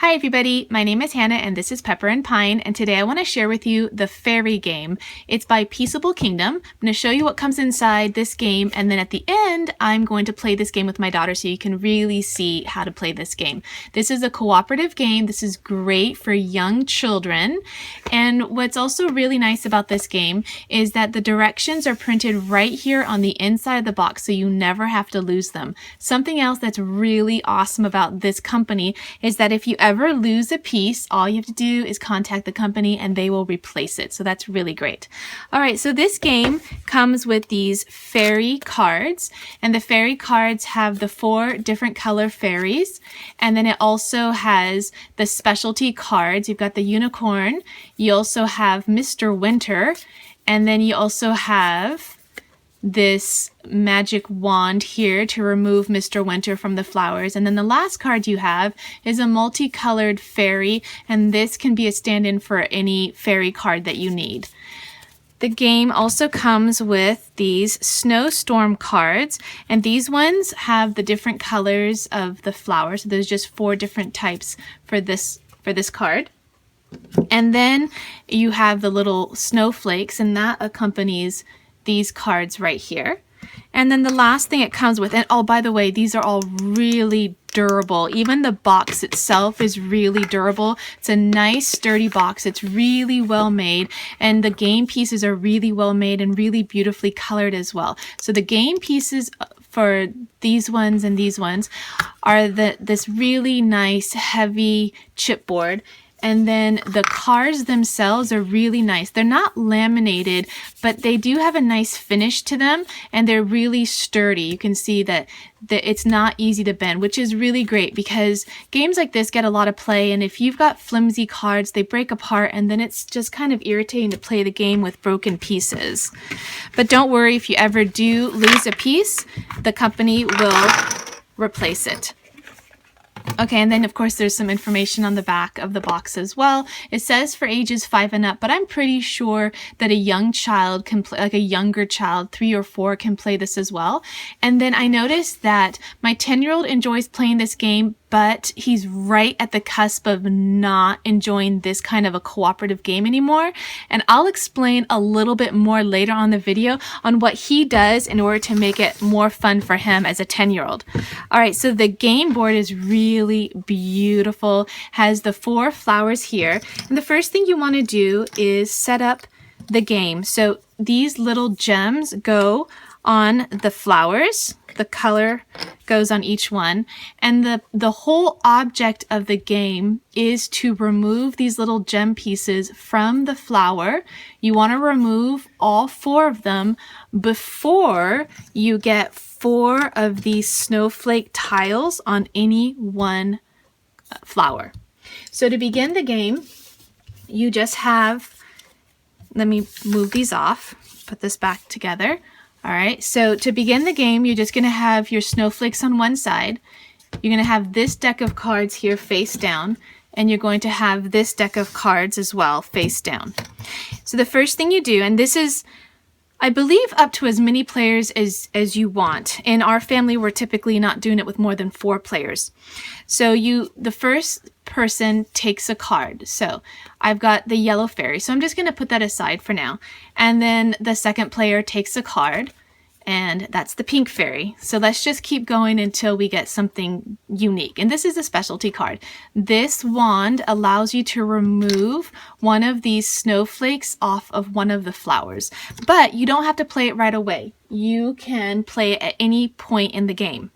Hi everybody, my name is Hannah and this is Pepper and Pine, and today I want to share with you the fairy game. It's by Peaceable Kingdom. I'm going to show you what comes inside this game, and then at the end I'm going to play this game with my daughter so you can really see how to play this game. This is a cooperative game. This is great for young children, and what's also really nice about this game is that the directions are printed right here on the inside of the box so you never have to lose them. Something else that's really awesome about this company is that if you ever lose a piece, all you have to do is contact the company and they will replace it. So that's really great. All right, so this game comes with these fairy cards, and the fairy cards have the 4 different color fairies, and then it also has the specialty cards. You've got the unicorn, you also have Mr. Winter, and then you also have this magic wand here to remove Mr. Winter from the flowers. And then the last card you have is a multicolored fairy, and this can be a stand-in for any fairy card that you need. The game also comes with these Snowstorm Cards, and these ones have the different colors of the flowers. So there's just 4 different types for this card. And then you have the little snowflakes, and that accompanies these cards right here. And then the last thing it comes with, and oh, by the way, these are all really durable. Even the box itself is really durable. It's a nice sturdy box. It's really well made, and the game pieces are really well made and really beautifully colored as well. So the game pieces for these ones and these ones are this really nice heavy chipboard. And then the cards themselves are really nice. They're not laminated, but they do have a nice finish to them, and they're really sturdy. You can see that it's not easy to bend, which is really great because games like this get a lot of play, and if you've got flimsy cards, they break apart, and then it's just kind of irritating to play the game with broken pieces. But don't worry, if you ever do lose a piece, the company will replace it. Okay, and then of course there's some information on the back of the box as well. It says for ages 5 and up, but I'm pretty sure that a young child can play, like a younger child, 3 or 4, can play this as well. And then I noticed that my 10-year-old enjoys playing this game, but he's right at the cusp of not enjoying this kind of a cooperative game anymore. And I'll explain a little bit more later on in the video on what he does in order to make it more fun for him as a 10-year-old. All right, so the game board is really beautiful, has the 4 flowers here. And the first thing you want to do is set up the game. So these little gems go on the flowers. The color goes on each one, and the whole object of the game is to remove these little gem pieces from the flower. You want to remove all 4 of them before you get 4 of these snowflake tiles on any one flower. So to begin the game, you just have, let me move these off, put this back together. All right, so to begin the game, you're just going to have your snowflakes on one side. You're going to have this deck of cards here face down, and you're going to have this deck of cards as well face down. So the first thing you do, and this is, I believe, up to as many players as you want. In our family, we're typically not doing it with more than 4 players. So the first person takes a card. So I've got the yellow fairy, so I'm just going to put that aside for now. And then the second player takes a card, and that's the pink fairy. So let's just keep going until we get something unique. And this is a specialty card. This wand allows you to remove one of these snowflakes off of one of the flowers. But you don't have to play it right away. You can play it at any point in the game.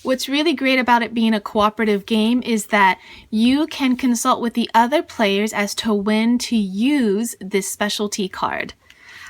What's really great about it being a cooperative game is that you can consult with the other players as to when to use this specialty card.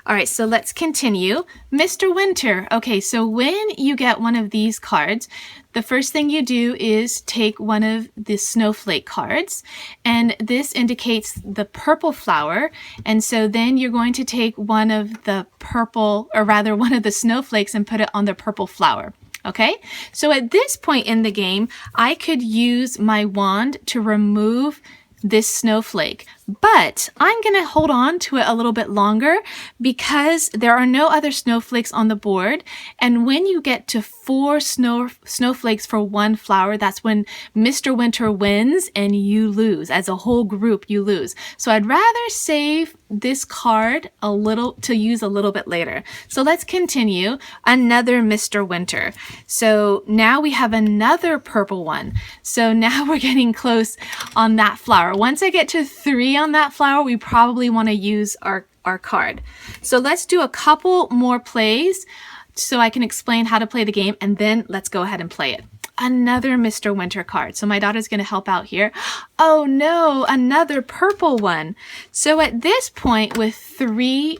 All right, so let's continue. Mr. Winter. Okay, so when you get one of these cards, the first thing you do is take one of the snowflake cards, and this indicates the purple flower. And so then you're going to take one of the purple, or rather one of the snowflakes, and put it on the purple flower. Okay, so at this point in the game, I could use my wand to remove this snowflake, But I'm going to hold on to it a little bit longer because there are no other snowflakes on the board. And when you get to 4 snowflakes for one flower, that's when Mr. Winter wins and you lose. As a whole group, you lose. So I'd rather save this card to use a little bit later. So let's continue. Another Mr. Winter. So now we have another purple one. So now we're getting close on that flower. Once I get to 3 on that flower, we probably want to use our card. So let's do a couple more plays so I can explain how to play the game, and then let's go ahead and play it. Another Mr. Winter card. So my daughter's going to help out here. Oh no, another purple one. So at this point, with 3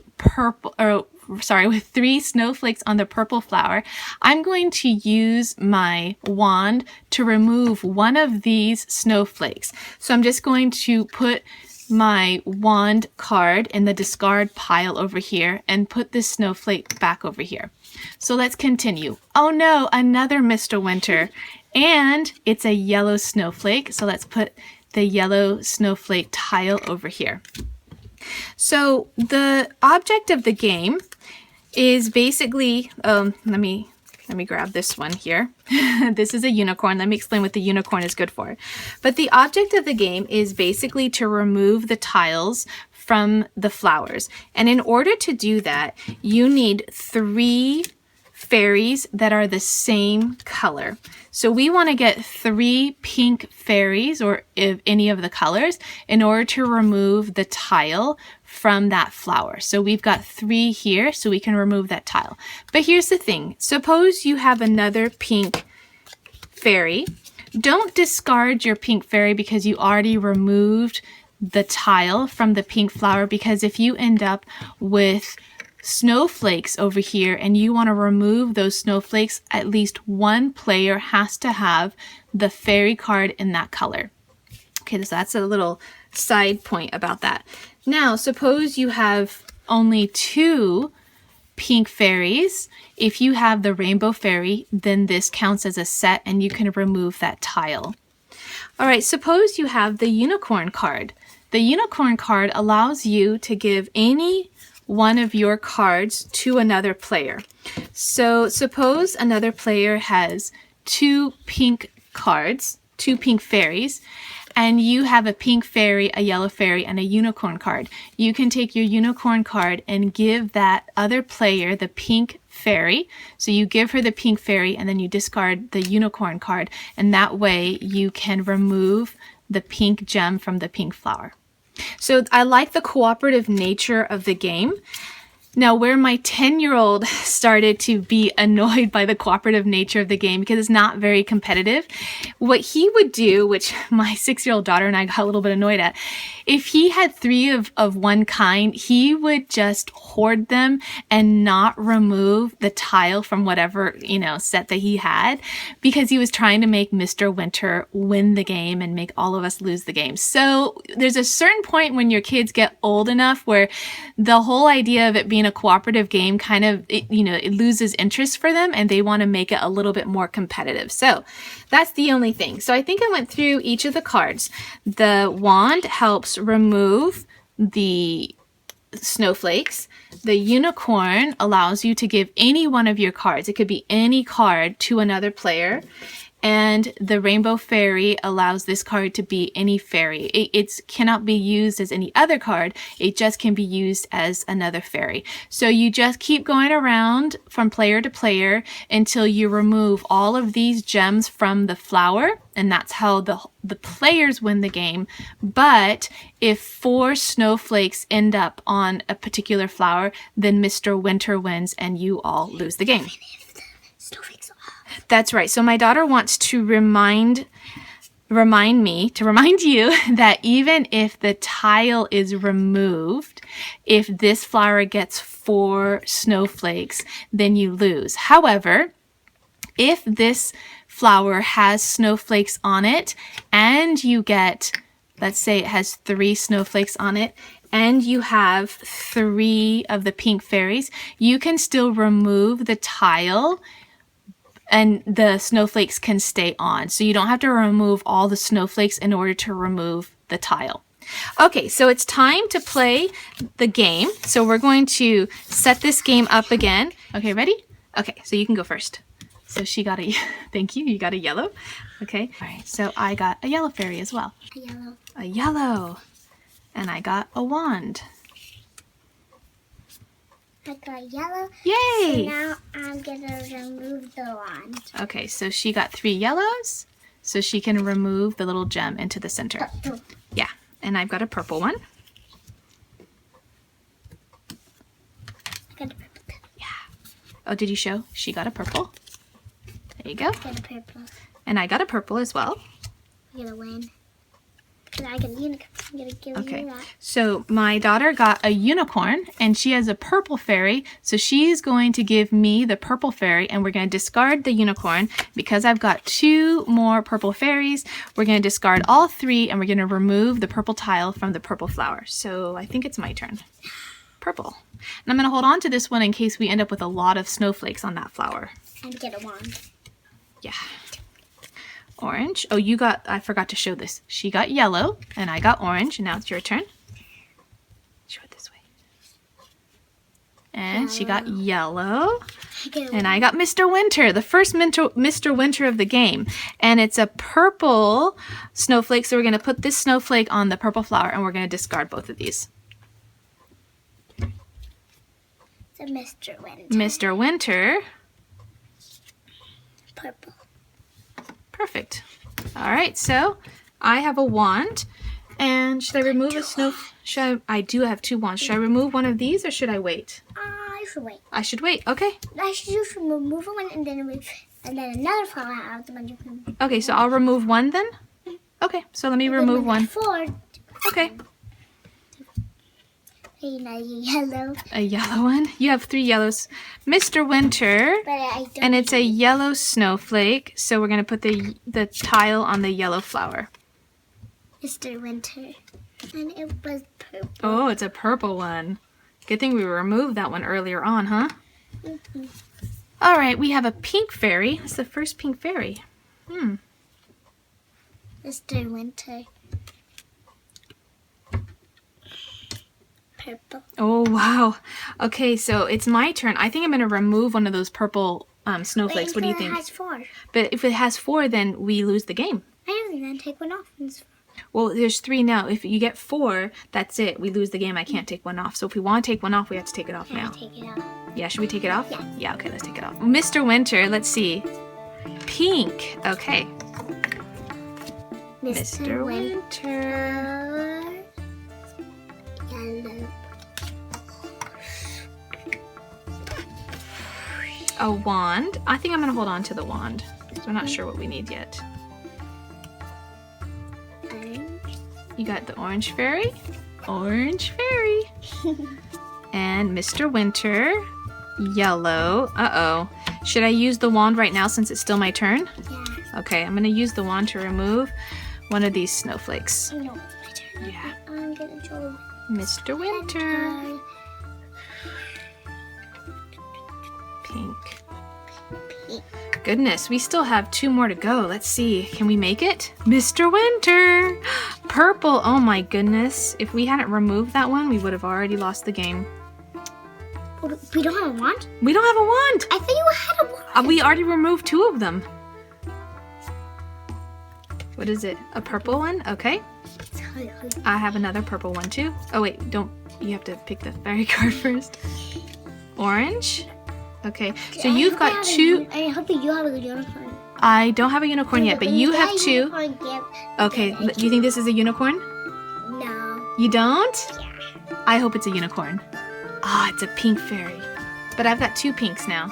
snowflakes on the purple flower, I'm going to use my wand to remove one of these snowflakes. So I'm just going to put my wand card in the discard pile over here and put this snowflake back over here. So let's continue. Oh no, another Mr. Winter, and it's a yellow snowflake. So let's put the yellow snowflake tile over here. So the object of the game is basically, let me grab this one here. This is a unicorn. Let me explain what the unicorn is good for. But the object of the game is basically to remove the tiles from the flowers. And in order to do that, you need 3 fairies that are the same color. So we want to get 3 pink fairies, or if any of the colors, in order to remove the tile from that flower. So we've got 3 here, so we can remove that tile. But here's the thing. Suppose you have another pink fairy. Don't discard your pink fairy because you already removed the tile from the pink flower, because if you end up with snowflakes over here and you want to remove those snowflakes, at least one player has to have the fairy card in that color. Okay, so that's a little side point about that. Now, suppose you have only 2 pink fairies. If you have the rainbow fairy, then this counts as a set and you can remove that tile. All right, suppose you have the unicorn card. The unicorn card allows you to give any one of your cards to another player. So suppose another player has 2 pink cards, 2 pink fairies, and you have a pink fairy, a yellow fairy, and a unicorn card. You can take your unicorn card and give that other player the pink fairy. So you give her the pink fairy and then you discard the unicorn card, and that way you can remove the pink gem from the pink flower. So I like the cooperative nature of the game. Now, where my 10-year-old started to be annoyed by the cooperative nature of the game because it's not very competitive, what he would do, which my 6-year-old daughter and I got a little bit annoyed at, if he had 3 of one kind, he would just hoard them and not remove the tile from whatever, set that he had, because he was trying to make Mr. Winter win the game and make all of us lose the game. So there's a certain point when your kids get old enough where the whole idea of it being a cooperative game kind of, it loses interest for them and they want to make it a little bit more competitive. So that's the only thing. So I think I went through each of the cards. The wand helps remove the snowflakes. The unicorn allows you to give any one of your cards, it could be any card, to another player. And the rainbow fairy allows this card to be any fairy. It cannot be used as any other card. It just can be used as another fairy. So you just keep going around from player to player until you remove all of these gems from the flower. And that's how the players win the game. But if 4 snowflakes end up on a particular flower, then Mr. Winter wins and you all lose the game. That's right. So my daughter wants to remind you that even if the tile is removed, if this flower gets 4 snowflakes, then you lose. However, if this flower has snowflakes on it and you get, let's say it has 3 snowflakes on it, and you have 3 of the pink fairies, you can still remove the tile and the snowflakes can stay on. So you don't have to remove all the snowflakes in order to remove the tile. Okay, so it's time to play the game. So we're going to set this game up again. Okay, ready? Okay, so you can go first. So she got a, thank you, you got a yellow. Okay, all right, so I got a yellow fairy as well. A yellow. A yellow. And I got a wand. I got yellow. Yay! So now I'm gonna remove the wand. Okay, so she got 3 yellows, so she can remove the little gem into the center. Yeah, and I've got a purple one. I got a purple. Yeah. Oh, did you show? She got a purple. There you go. I got a purple. And I got a purple as well. I'm gonna win. Cause I got a unicorn. I'm gonna give Okay, you that. so my daughter got a unicorn, and she has a purple fairy, so she's going to give me the purple fairy, and we're going to discard the unicorn. Because I've got 2 more purple fairies, we're going to discard all 3, and we're going to remove the purple tile from the purple flower. So I think it's my turn. Purple. And I'm going to hold on to this one in case we end up with a lot of snowflakes on that flower. And get a wand. Yeah. Orange. Oh, you got, I forgot to show this. She got yellow, and I got orange, and now it's your turn. Show it this way. And she got yellow, and I got Mr. Winter, the first Mr. Winter of the game. And it's a purple snowflake, so we're going to put this snowflake on the purple flower, and we're going to discard both of these. So Mr. Winter. Mr. Winter. Purple. Perfect. All right, so I have a wand, and should I remove a snow? I do have 2 wands. Should I remove one of these, or should I wait? I should wait. I should wait. Okay. I should just remove one and then another flower out of the one you can. Okay, so I'll remove one then. Okay, so let me remove one. 4. Okay. Hey, now you yellow. A yellow one. You have 3 yellows. Mr. Winter. But I don't. And it's a yellow snowflake, so we're going to put the tile on the yellow flower. Mr. Winter. And it was purple. Oh, it's a purple one. Good thing we removed that one earlier on, huh? Mm-hmm. All right, we have a pink fairy. It's the first pink fairy. Mr. Winter. Purple. Oh, wow. Okay, so it's my turn. I think I'm going to remove one of those purple snowflakes. What do you think? It has 4. But if it has 4, then we lose the game. I don't think then take one off. Well, there's 3 now. If you get 4, that's it. We lose the game. I can't take one off. So if we want to take one off, we have to take it off now. Take it out. Yeah, should we take it off? Yeah. Yeah, okay, let's take it off. Mr. Winter, let's see. Pink. Okay. Mr. Winter. Yellow. A wand. I think I'm going to hold on to the wand. So we're not sure what we need yet. Orange. You got the orange fairy. Orange fairy. And Mr. Winter. Yellow. Uh-oh. Should I use the wand right now since it's still my turn? Yeah. Okay, I'm going to use the wand to remove one of these snowflakes. No, my turn. Yeah. I'm gonna draw. Mr. Winter. Pink. Goodness, we still have 2 more to go. Let's see. Can we make it? Mr. Winter! Purple. Oh my goodness. If we hadn't removed that one, we would have already lost the game. We don't have a wand? We don't have a wand! I thought you had a wand. We already removed 2 of them. What is it? A purple one? Okay. I have another purple one too. Oh wait, don't. You have to pick the fairy card first. Orange. Okay, so you've got 2. I hope you have a unicorn. I don't have a unicorn yet, but you have 2. Unicorn, Okay, do you think this is a unicorn? No. You don't? Yeah. I hope it's a unicorn. Ah, it's a pink fairy. But I've got 2 pinks now.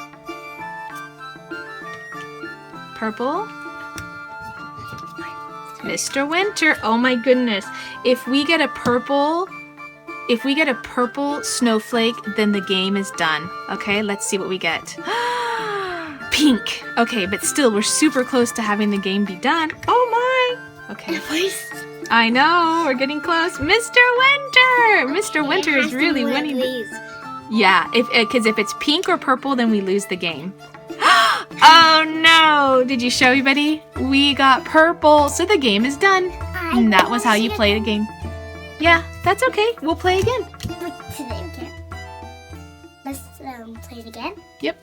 Purple. Mr. Winter. Oh my goodness. If we get a purple snowflake, then the game is done. Okay, let's see what we get. Pink. Okay, but still, we're super close to having the game be done. Oh my. Okay. I know, we're getting close. Mr. Winter! Mr. Winter is really winning. Yeah, because if it's pink or purple, then we lose the game. Oh no! Did you show everybody? We got purple, so the game is done. And that was how you play the game. Yeah, that's okay. We'll play again. But today we can't. Let's play it again. Yep.